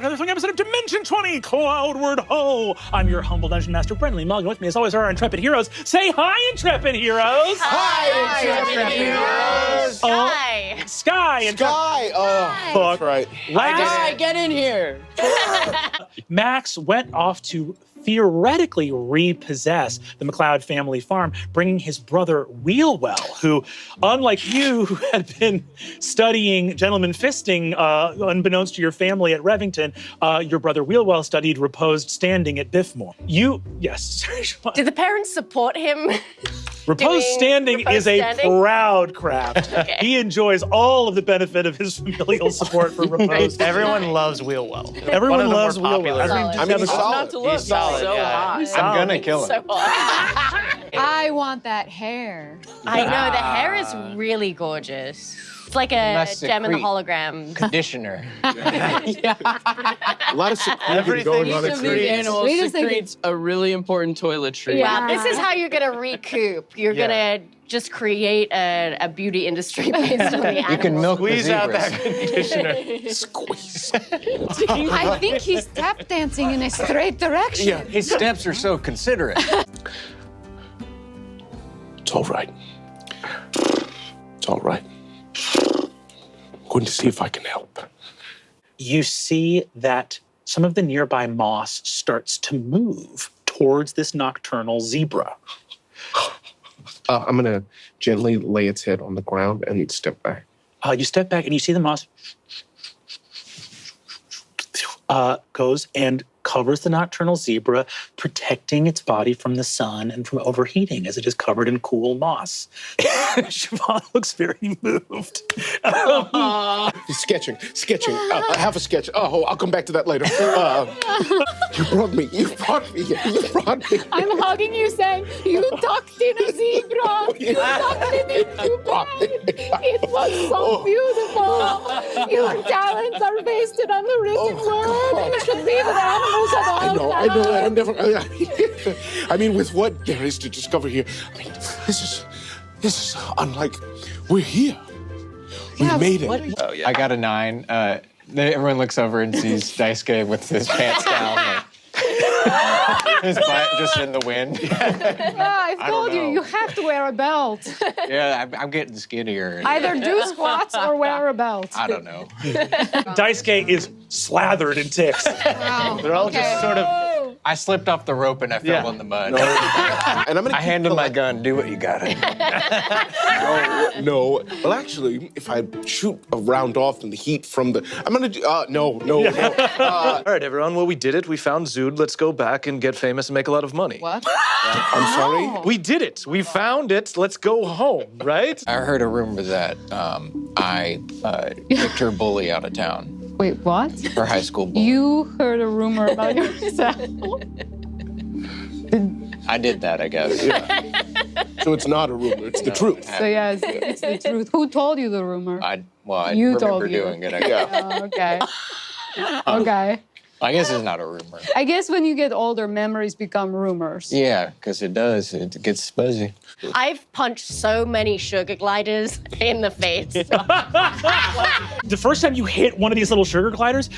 welcome to the episode of Dimension 20, Cloudward Ho! I'm your humble Dungeon Master, Brentley Mulligan. With me, as always, are our intrepid heroes. Say hi, intrepid heroes! Hi, intrepid heroes! Sky! Sky! Oh, that's right. Sky, get in here! Max went off to theoretically repossess the McLeod family farm, bringing his brother Wheelwell, who, unlike you, who had been studying gentleman fisting unbeknownst to your family at Revington, your brother Wheelwell studied reposed standing at Biffmore. Yes. Did the parents support him? Reposed standing is a proud craft. Okay. He enjoys all of the benefit of his familial support for reposed. Everyone loves Wheelwell. Everyone loves Wheelwell. He's solid. He's solid. So hot. I'm gonna kill him. So hot. I want that hair. I know, the hair is really gorgeous. It's like a gem in the hologram. Conditioner. A lot of secretion Everything going on. each of the animals Wait a second. secretes a really important toiletry. Wow, this is how you're gonna recoup. You're gonna just create a beauty industry based on the animals. You can milk Squeeze the out zebras. that conditioner. Squeeze. I think he's tap dancing in a straight direction. Yeah. His steps are so considerate. It's all right. It's all right. I'm going to see if I can help. You see that some of the nearby moss starts to move towards this nocturnal zebra. I'm going to gently lay its head on the ground and step back. You step back and you see the moss goes and covers the nocturnal zebra, protecting its body from the sun and from overheating as it is covered in cool moss. Siobhan looks very moved. He's sketching. I have a sketch. Oh, I'll come back to that later. You brought me. I'm hugging you, saying, you tucked in a zebra. You tucked it in too bad. It was so beautiful. Your talents are wasted on the written word. You should be with animals at all I know. times. I'm never. I mean, with what there is to discover here, I mean, this is unlike. We're here. We made it. Oh, yeah. I got a 9. Everyone looks over and sees Daisuke with his pants down. Like, his butt just in the wind. I've told you, know. you have to wear a belt. Yeah, I'm getting skinnier. Either do squats or wear a belt. I don't know. Daisuke is slathered in ticks. Wow. They're all just sort of. I slipped off the rope and I fell in the mud. And I'm gonna. I handed my gun. Do what you gotta. No. Well, actually, if I shoot a round off in the heat from the, I'm gonna do. No. All right, everyone. Well, we did it. We found Zood. Let's go back and get famous and make a lot of money. What? I'm sorry. We did it. We found it. Let's go home, right? I heard a rumor that I kicked her bully out of town. Wait, what? Her high school bully. You heard a rumor about yourself. I did that, I guess. So it's not a rumor. It's the truth. So yes, it's the truth. Who told you the rumor? I You remember told you. doing it. I guess. Oh, okay. Okay. I guess it's not a rumor. I guess when you get older, memories become rumors. Yeah, because it does. It gets fuzzy. I've punched so many sugar gliders in the face. The first time you hit one of these little sugar gliders,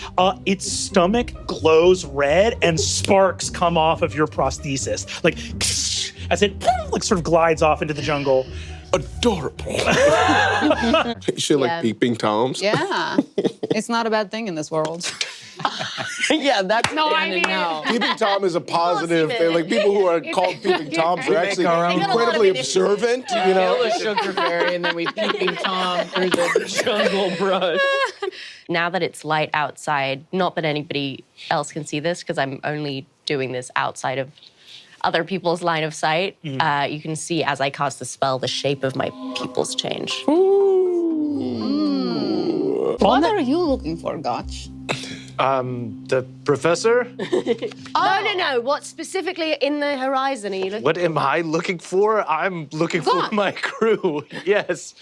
its stomach glows red and sparks come off of your prosthesis. Like, as it like sort of glides off into the jungle. Adorable. You should like peeping Toms. Yeah. It's not a bad thing in this world. Yeah, that's No, I mean- now. Peeping Tom is a positive thing. Like people who are called peeping Toms are actually our own- They got a lot of incredibly initiatives. observant. You know. Kill the sugar fairy and then we peeping Tom through the jungle brush. Now that it's light outside, not that anybody else can see this because I'm only doing this outside of other people's line of sight, you can see as I cast the spell, the shape of my pupils change. What are you looking for, Gotch? The professor? No. What specifically in the horizon are you looking What am I looking for? I'm looking for God. my crew. Yes.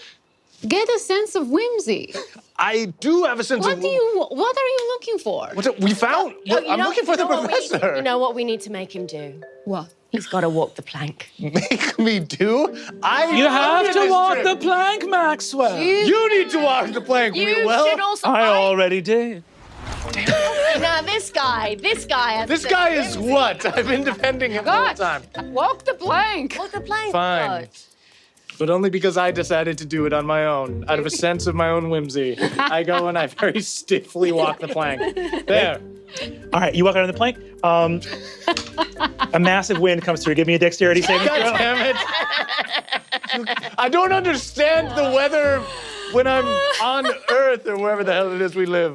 Get a sense of whimsy. I do have a sense What of... are you looking for? We found... I'm looking for the professor. You know what we need to make him do? What? He's got to walk the plank. Make me do? You have to walk the plank, Maxwell. You need to walk the plank, You Wheelwell. should also... I already did. Now this guy. This guy is what? I've been defending him the whole time. Walk the plank. Walk the plank. Fine. God. But only because I decided to do it on my own, out of a sense of my own whimsy. I go and I very stiffly walk the plank. There. All right, you walk out on the plank. A massive wind comes through. Give me a dexterity saving throw. God damn it. I don't understand the weather when I'm on Earth or wherever the hell it is we live.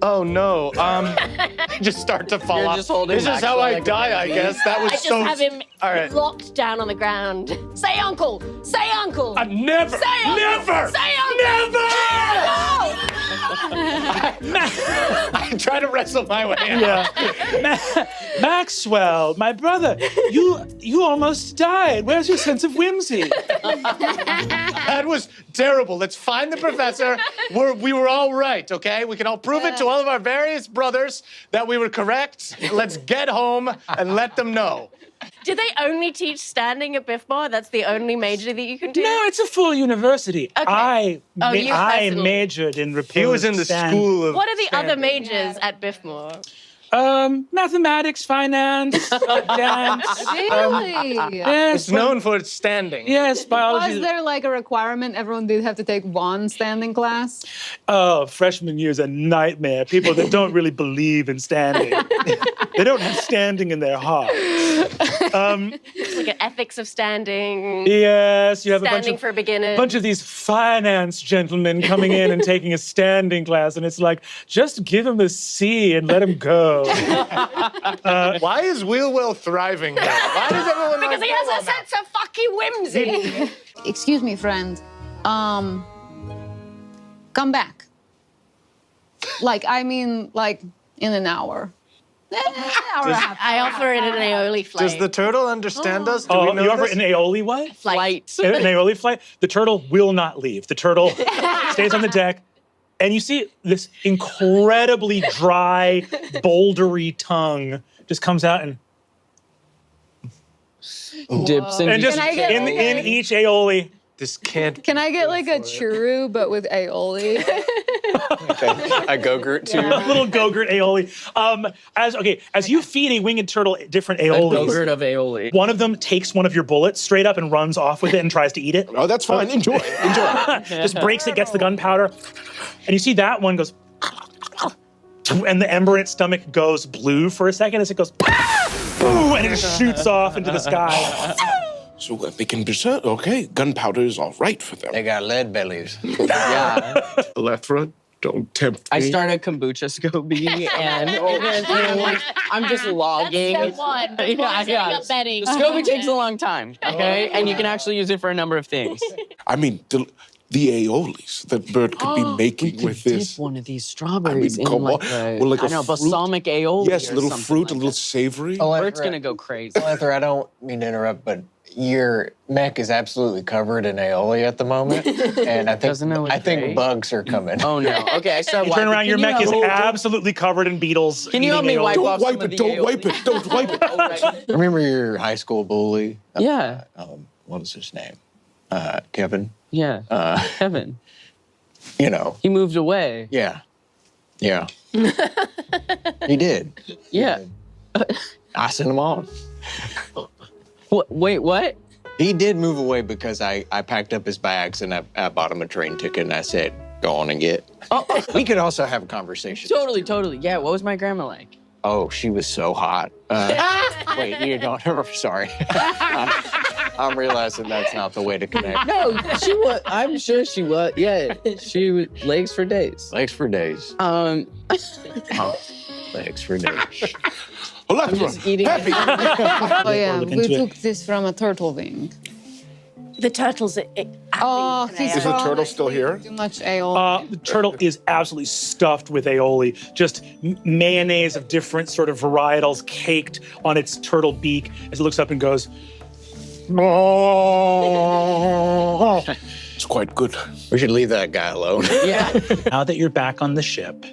Oh no. I just start to fall off. just holding This is back how so I I can die, I guess. That was I just so. have him All right. locked down on the ground. Say uncle. Say uncle. I'm never. Say uncle. Never. Say uncle. I try to wrestle my way out. Yeah. Maxwell, my brother, you almost died. Where's your sense of whimsy? That was terrible. Let's find the professor. We were all right, okay? We can all prove it to all of our various brothers that we were correct. Let's get home and let them know. Do they only teach standing at Biffmore? That's the only major that you can do? No, it's a full university. Okay. You I personally. majored in repose. He was in the school of. What are the other majors at Biffmore? Mathematics, finance, dance. Really? Yes, It's known for its standing. yes, biology. Was there like a requirement everyone did have to take one standing class? Oh, freshman year is a nightmare. People that don't really believe in standing. They don't have standing in their heart. It's like an ethics of standing. Yes, you have Standing for beginners. a bunch of these finance gentlemen coming in and taking a standing class, and it's like, just give them a C and let them go. Why is Wheelwell thriving here? Why does everyone Because he has a sense of fucking whimsy. Excuse me, friend. Come back. Like in an hour. Hour and a half. I offer it an aioli flight. Does the turtle understand us? Do we know You offer this? an aioli what? flight? An aioli flight? The turtle will not leave. The turtle stays on the deck. And you see this incredibly dry, bouldery tongue just comes out and Dips in. just Can I get in each aioli. This can't. Can I get like a churro but with aioli? A Go-Gurt tube. A little Go-Gurt aioli. As you feed a winged turtle different aiolis, Go-Gurt of aioli. one of them takes one of your bullets straight up and runs off with it and tries to eat it. Oh, that's fine. Enjoy. Enjoy. Just breaks it, gets the gunpowder. And you see that one goes, and the ember in its stomach goes blue for a second as it goes, boo, and it just shoots off into the sky. So they can preserve. Okay, gunpowder is all right for them. They got lead bellies. Yeah. Alethra, don't tempt me. I started kombucha Scobie and I'm just logging. Step one. Yeah. Betting. Scobie takes a long time, okay? And you can actually use it for a number of things. I mean, the aiolis that Bert could be making with this. Dip one of these strawberries in come like on. a, Well, like a I know, fruit. balsamic aioli. Yes, a or little something fruit, like a little that. savory. Bert's gonna go crazy. Arthur, I don't mean to interrupt, but your mech is absolutely covered in aioli at the moment, and Doesn't it look I think great? bugs are coming. Oh no. Okay, I started You turn wiping. around, your Can you mech is help- absolutely covered in beetles. Can you help eating me wipe aioli. off Don't some wipe of it, the don't wipe it, don't wipe it. Oh, right. Remember your high school bully? Yeah, What was his name? Kevin. yeah. Kevin, You know. he moved away. Yeah. Yeah. He did. Yeah. I sent him on. What? Wait, what? He did move away because I packed up his bags and I bought him a train ticket and I said, go on and get. We could also have a conversation. Totally. Yeah. What was my grandma like? Oh, she was so hot. Wait, you don't. Sorry. I'm realizing that's not the way to connect. No, she was. I'm sure she was. Yeah, she was legs for days. Legs for days. Um, Legs for days. Alethra, just eating. happy. Oh yeah, look we into it. took this from a turtle wing. The turtles. Oh, he's Is the turtle probably still here? Too much aioli. The turtle is absolutely stuffed with aioli, just mayonnaise of different sort of varietals caked on its turtle beak as it looks up and goes, It's quite good. We should leave that guy alone. Yeah. now that you're back on the ship,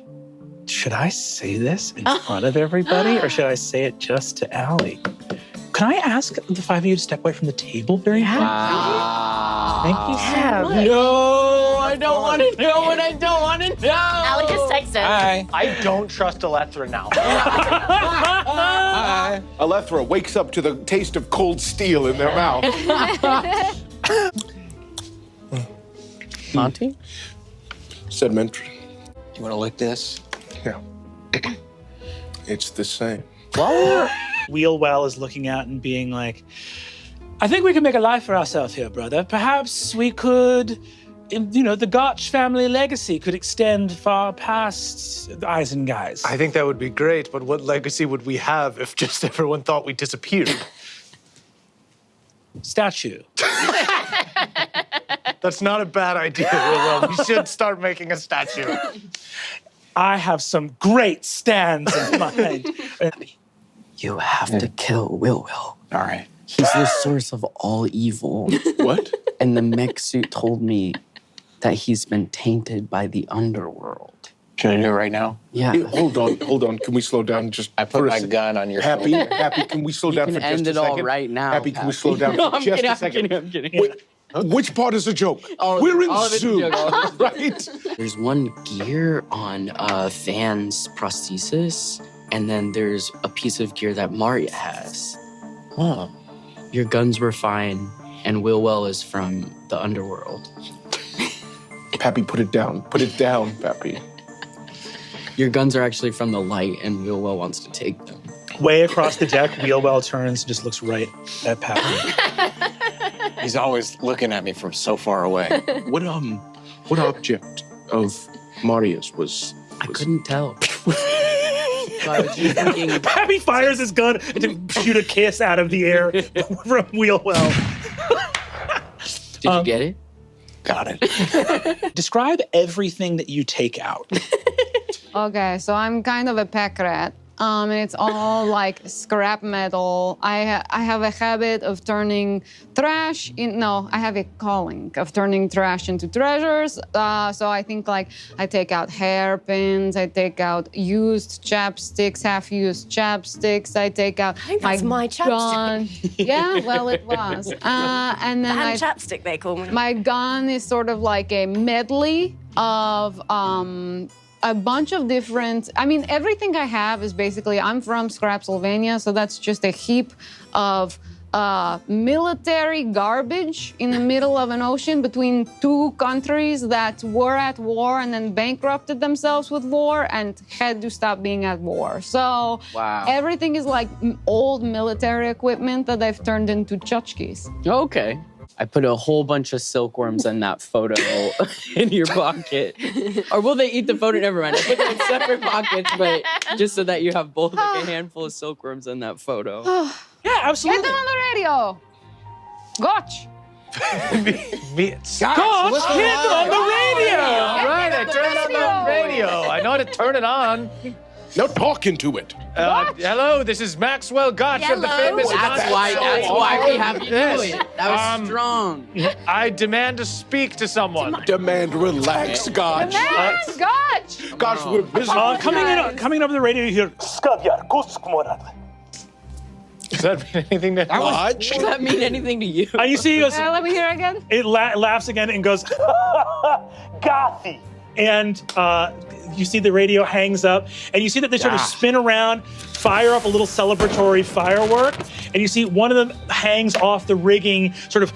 should I say this in front of everybody or should I say it just to Allie? Can I ask the five of you to step away from the table very quickly? Thank you so much. No, I don't want to know, and I don't want to know. Allie just texts assistant. Hi. I don't trust Elethra now. Hi. Elethra wakes up to the taste of cold steel in their mouth. Monty? Sedimentary. You want to lick this? Yeah. It's the same. Wheelwell is looking out and being like, I think we can make a life for ourselves here, brother. Perhaps we could, the Gotch family legacy could extend far past the Eisengeist. I think that would be great, but what legacy would we have if just everyone thought we disappeared? Statue. That's not a bad idea, Will. We should start making a statue. I have some great stands in mind. You have to kill Will. All right. He's the source of all evil. What? And the mech suit told me that he's been tainted by the underworld. Should I do it right now? Yeah. Hey, hold on. Can we slow down just I put for a my sec? gun on your Happy, shoulder. Happy, can we slow You down can for just end a it all second? right now, Happy, can we Pappy. slow down for just a second? I'm kidding. Which part is a joke? We're in all of it's a zoo, joke, all of right? There's one gear on Van's prosthesis, and then there's a piece of gear that Maria has. Huh. Your guns were fine, and Willwell is from the underworld. Pappy, put it down. Put it down, Pappy. Your guns are actually from the light, and Willwell wants to take them. Way across the deck, Wheelwell turns and just looks right at Pappy. He's always looking at me from so far away. What object of Maria's was I couldn't tell. So I was just thinking, Pappy fires his gun and to shoot a kiss out of the air from Wheelwell. did you get it? Got it. Describe everything that you take out. Okay, so I'm kind of a Packrat. And it's all like scrap metal. I have a habit of turning trash I have a calling of turning trash into treasures. So I think like I take out hairpins, I take out used chapsticks, half-used chapsticks. I take out I think that's my chapstick. gun. Yeah, well, it was. And then Van chapstick, they call me. my gun is sort of like a medley of a bunch of different, everything I have is basically, I'm from Scrapsylvania, so that's just a heap of military garbage in the middle of an ocean between two countries that were at war and then bankrupted themselves with war and had to stop being at war. So Wow. everything is like old military equipment that I've turned into tchotchkes. Okay. I put a whole bunch of silkworms in that photo in your pocket. Or will they eat the photo? Never mind. I put them in separate pockets, but just so that you have both like a handful of silkworms in that photo. Yeah, Get absolutely. them on the radio! Gotch! Gotch, hit on the radio! Right, I turned on the radio. I know how to turn it on. Now talk into it. Hello, this is Maxwell Gotch of the Hello. famous That's Gotch why we have you do Yes. it. That was strong. I demand to speak to someone. Demand relax, Gotch. Man, Gotch! Gotch, we're busy. Coming over the radio, you hear, Does that mean anything to Gotch? Does that mean anything to you? and you see he goes, Let me hear again. it laughs again and goes, Gothy. And you see the radio hangs up, and you see that they sort of spin around, fire up a little celebratory firework, and you see one of them hangs off the rigging, sort of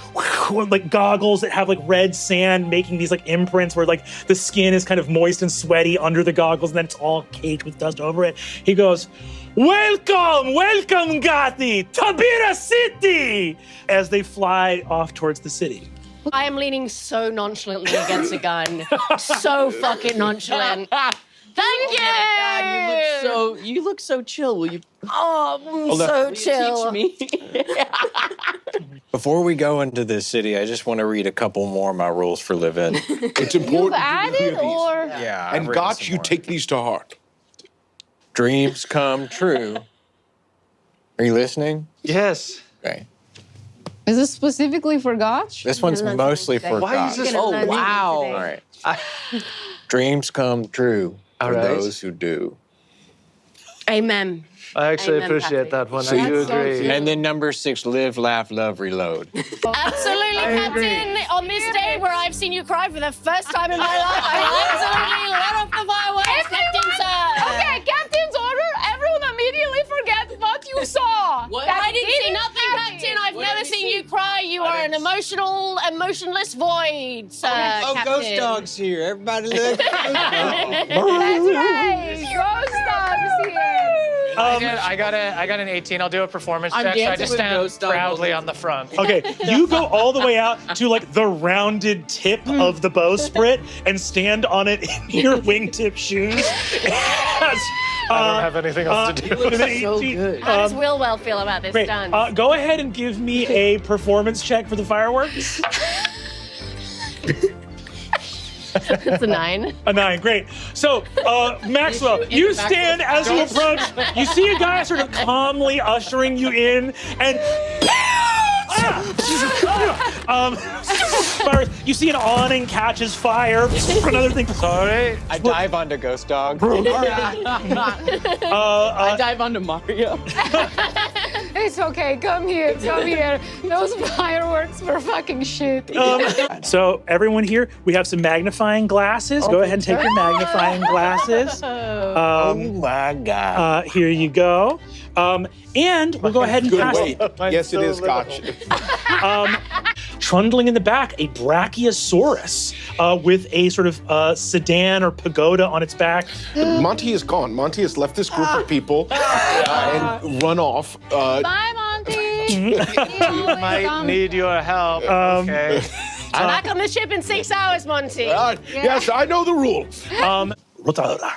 like goggles that have like red sand making these like imprints where like the skin is kind of moist and sweaty under the goggles, and then it's all caked with dust over it. He goes, welcome, Gothi, Tabira City, as they fly off towards the city. I am leaning so nonchalantly against a gun. So fucking nonchalant. Thank you! God, you look so chill. Will you So chill. teach me? Before we go into this city, I just want to read a couple more of my rules for living. It's You've important to hear added these. or? Yeah. I've And written Gotch, some you more. take these to heart. Dreams come true. Are you listening? Yes. Okay. Is this specifically for Gotch? This one's Gonna love mostly you for today. Why is Gotch. this? Oh, Gonna love you wow. today. All right. Dreams come true All for right. those who do. Amen. I actually Amen, appreciate Patrick. that one. See, I do That's so agree. cute. And then number 6, live, laugh, love, reload. Absolutely, Captain. On this day where I've seen you cry for the first time in my life, I absolutely let off the fireworks. emotionless void, sir, Oh, Captain. Ghost Dog's here. Everybody look. That's right. Ghost Dog's here. I got an 18. I'll do a performance I'm check. So I dancing just with stand Ghost Dog proudly all on the front. Okay, you go all the way out to like the rounded tip of the bowsprit and stand on it in your wingtip shoes. I don't have anything else to do. with an So 18. good. How does Willwell feel about this Great. dance? Go ahead and give me a performance check for the fireworks. It's a 9. A 9, great. So, Maxwell, you stand as you approach. You see a guy sort of calmly ushering you in, and you see an awning catches fire. Another thing. Sorry. I dive onto Ghost Dog. I dive onto Mario. It's okay. Come here. Come here. Those fireworks were fucking shit. So, everyone here, we have some magnifying glasses. Go ahead and take your magnifying glasses. Oh my God. Here you go. And we'll go ahead and Good pass. weight. Yes, it is, Gotch. Trundling in the back, a Brachiosaurus with a sort of sedan or pagoda on its back. Monty is gone. Monty has left this group of people and run off. Bye, Monty. Might need your help. Okay. Back on the ship in 6 hours, Monty. Yes, I know the rule. Rotara.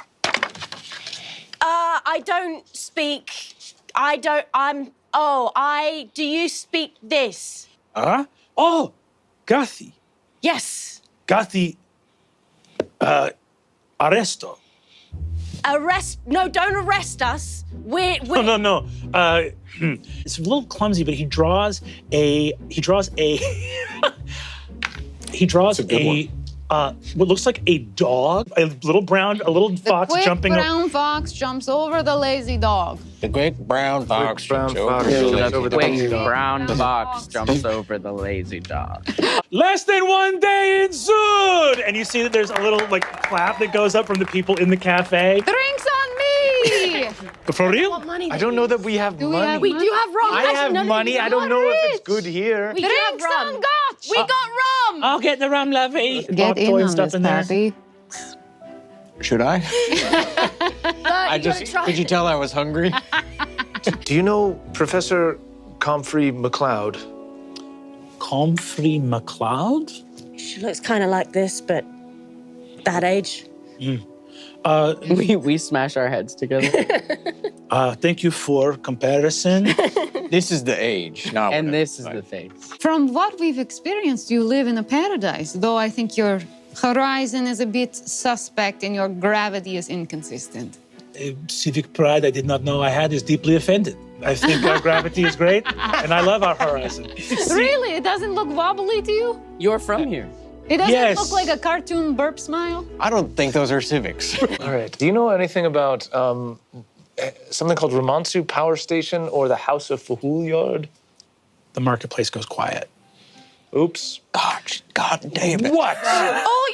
I don't speak. Do you speak this? Oh, Gathi. Yes. Gathi. Arresto. Arrest? No, don't arrest us. We're No. It's a little clumsy, but he draws a what looks like a dog, a little fox Quick jumping. brown fox jumps over the lazy dog. The great brown fox. brown jumps fox over the jumps over the lazy Quick dog. brown fox jumps over the lazy dog. Less than one day ensued, and you see that there's a little like clap that goes up from the people in the cafe. Drinks on me. For real? What money? I don't know that we have Do we money. have We do have rum. I have money. I don't know if it's good here. We do have Drinks on rum. Gotch. We got rum. I'll get the rum, lovey. Get Pop in toy on and stuff this in there. party. Should I? I Could you tell I was hungry? Do you know Professor Comfrey McLeod? Comfrey McLeod? She looks kind of like this, but that age. We smash our heads together. Thank you for comparison. This is the age, not And what this is I- the face. From what we've experienced, you live in a paradise, though I think your horizon is a bit suspect and your gravity is inconsistent. Civic Pride I did not know I had is deeply offended. I think our gravity is great, and I love our horizon. Really? It doesn't look wobbly to you? You're from here. It doesn't Yes. look like a cartoon burp smile? I don't think those are civics. All right. Do you know anything about something called Romansu Power Station or the House of Fahulyard? The marketplace goes quiet. Oops. God damn it. What? Oh,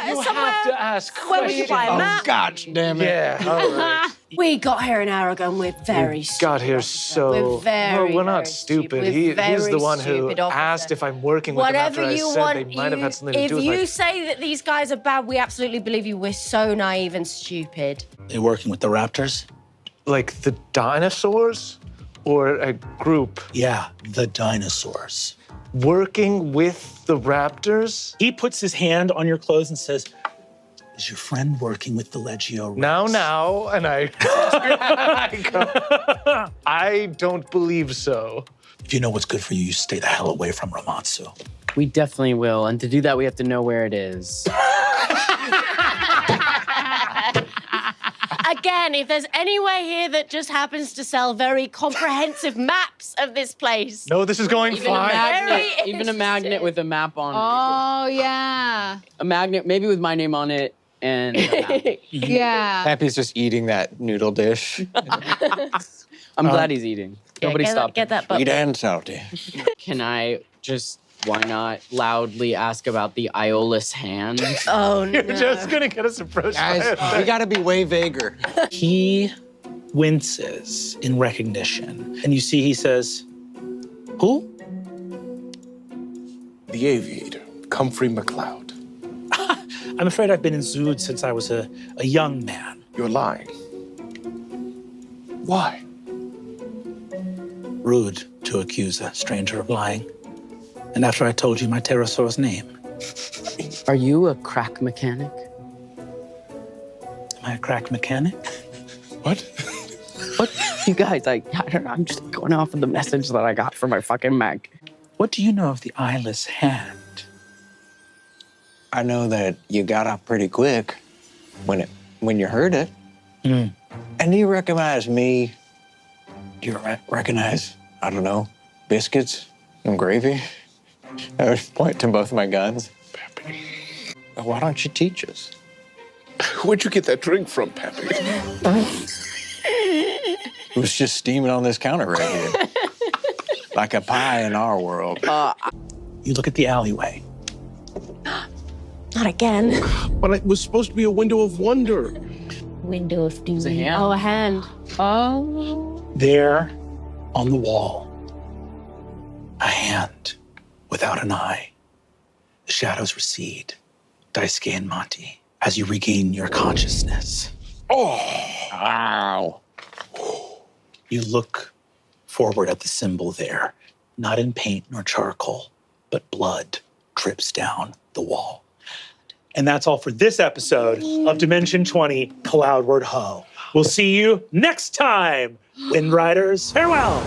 You somewhere have to ask where we can buy a map. God damn it. Yeah, all right. We got here an hour ago and we're very stupid. Got here so... We're very, Well, we're not very stupid. We're He's very the one who stupid, officer. asked if I'm working with them after Whatever I you said want, they might have had something to if do with you my... say that these guys are bad, we absolutely believe you. We're so naive and stupid. They're working with the Raptors? Like the dinosaurs? Or a group Yeah, the Dinosaurs. working with the raptors? He puts his hand on your clothes and says, is your friend working with the Legio Rex? Now, and I... I go, I don't believe so. If you know what's good for you, you stay the hell away from Romatsu. We definitely will. And to do that, we have to know where it is. Again, if there's anywhere here that just happens to sell very comprehensive maps of this place. No, this is going Even a fine. magnet, Very even a magnet interested. with a map on it. Oh, yeah. A magnet, maybe with my name on it and a map. Yeah. Happy's just eating that noodle dish. I'm glad he's eating. Nobody stopped Get him. that Sweet button. and salty. Can I just, why not, loudly ask about the Iolus hand? Oh, no. You're just gonna get us approached by Guys, it. we gotta be way vaguer. He winces in recognition. And you see he says, who? the Aviator, Comfrey McLeod. I'm afraid I've been in zoos since I was a young man. You're lying. Why? Rude to accuse a stranger of lying. And after I told you my pterosaur's name. Are you a crack mechanic? Am I a crack mechanic? What? What? You guys, I don't know. I'm just going off of the message that I got from my fucking Mac. What do you know of the eyeless hand? I know that you got up pretty quick when you heard it. Mm. And do you recognize me? Do you recognize, I don't know, biscuits and gravy? I would point to both my guns. Pappy. Why don't you teach us? Where'd you get that drink from, Pappy? It was just steaming on this counter right here. Like a pie in our world. You look at the alleyway. Not again. But it was supposed to be a window of wonder. Window of doom. a hand. Oh, a hand. Oh. There on the wall, a hand without an eye. The shadows recede, Daisuke and Monty, as you regain your consciousness. Ow. You look forward at the symbol there, not in paint nor charcoal, but blood drips down the wall. And that's all for this episode of Dimension 20 Cloudward Ho. We'll see you next time, Wind Riders. Farewell.